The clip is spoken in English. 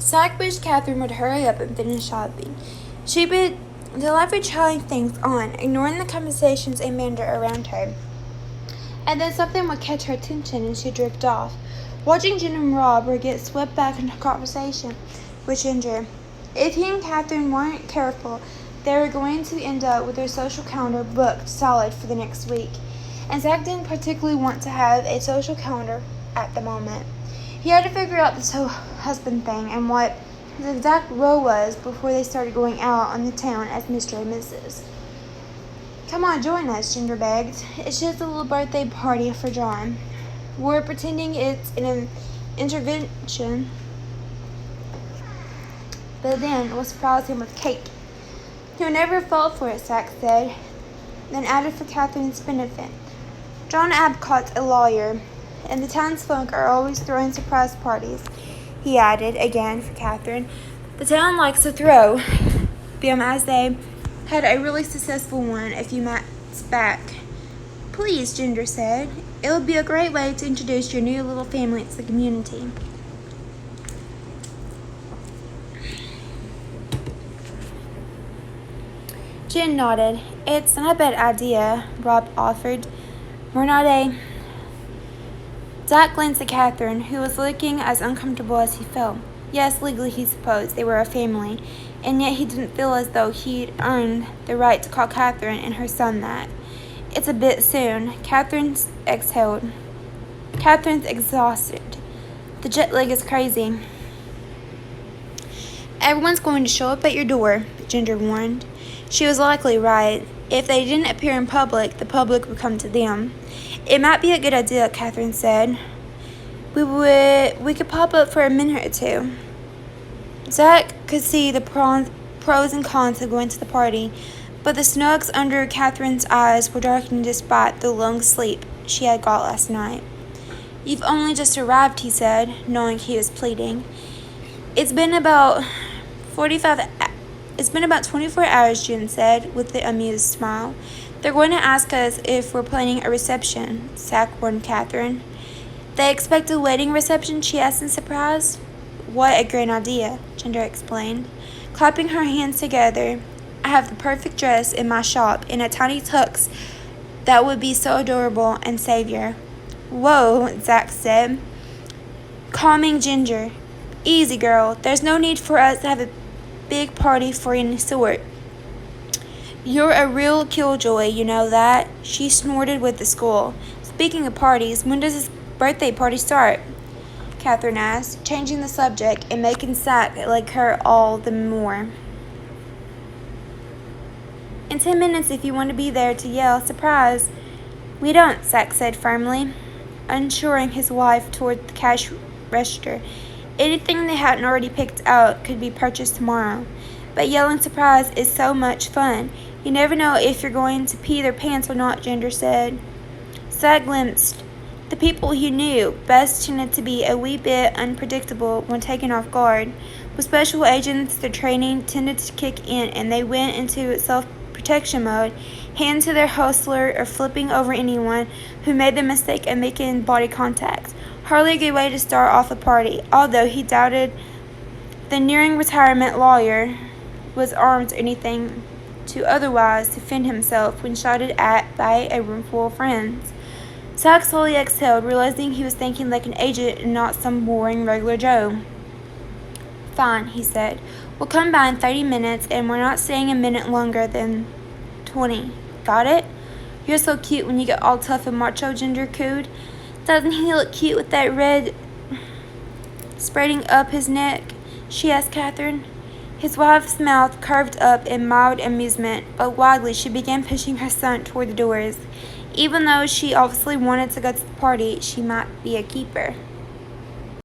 Zach wished Catherine would hurry up and finish shopping. She would deliberately trying things on, ignoring the conversations and banter around her. And then something would catch her attention and she'd drift off, watching Jen and Rob would get swept back into conversation with Ginger. If he and Catherine weren't careful, they were going to end up with their social calendar booked solid for the next week. And Zach didn't particularly want to have a social calendar at the moment. He had to figure out this whole husband thing and what his exact role was before they started going out on the town as Mr. and Mrs. Come on, join us, Ginger begged. It's just a little birthday party for John. We're pretending it's an intervention, but then we'll surprise him with cake. He'll never fall for it, Zach said, then added for Catherine's benefit. John Abcott's a lawyer, and the townsfolk are always throwing surprise parties, he added, again for Catherine. The town likes to throw them as they had a really successful one a few months back. Please, Ginger said. It would be a great way to introduce your new little family to the community. Jen nodded. It's not a bad idea, Rob offered. We're not a... Zach glanced at Catherine, who was looking as uncomfortable as he felt. Yes, legally he supposed they were a family, and yet he didn't feel as though he'd earned the right to call Catherine and her son that. It's a bit soon. Catherine's exhaled. Catherine's exhausted. The jet lag is crazy. Everyone's going to show up at your door, Ginger warned. She was likely right. If they didn't appear in public, the public would come to them. It might be a good idea, Catherine said. We could pop up for a minute or two. Zach could see the pros and cons of going to the party, but the snugs under Catherine's eyes were darkening despite the long sleep she had got last night. You've only just arrived, he said, knowing he was pleading. It's been about 24 hours, Jen said, with an amused smile. They're going to ask us if we're planning a reception, Zach warned Catherine. They expect a wedding reception, she asked in surprise. What a great idea, Ginger explained, clapping her hands together. I have the perfect dress in my shop in a tiny tux that would be so adorable and savior. Whoa, Zach said, calming Ginger. Easy, girl. There's no need for us to have a big party for any sort. You're a real killjoy, you know that, she snorted with the school. Speaking of parties, when does this birthday party start? Catherine asked, changing the subject and making Zach like her all the more. In 10 minutes if you want to be there to yell, surprise. We don't, Zach said firmly, unshoring his wife toward the cash register. Anything they hadn't already picked out could be purchased tomorrow. But yelling surprise is so much fun. You never know if you're going to pee their pants or not, Ginger said. Zach glimpsed. The people he knew best tended to be a wee bit unpredictable when taken off guard. With special agents, their training tended to kick in and they went into self-protection mode, hand to their hustler or flipping over anyone who made the mistake of making body contact. Hardly a good way to start off a party, although he doubted the nearing retirement lawyer was armed or anything to otherwise defend himself when shouted at by a roomful of friends. Zach slowly exhaled, realizing he was thinking like an agent and not some boring regular Joe. Fine, he said. We'll come by in 30 minutes, and we're not staying a minute longer than 20. Got it? You're so cute when you get all tough and macho, Ginger cooed. Doesn't he look cute with that red spreading up his neck? She asked Catherine. His wife's mouth curved up in mild amusement, but wildly she began pushing her son toward the doors. Even though she obviously wanted to go to the party, she might be a keeper.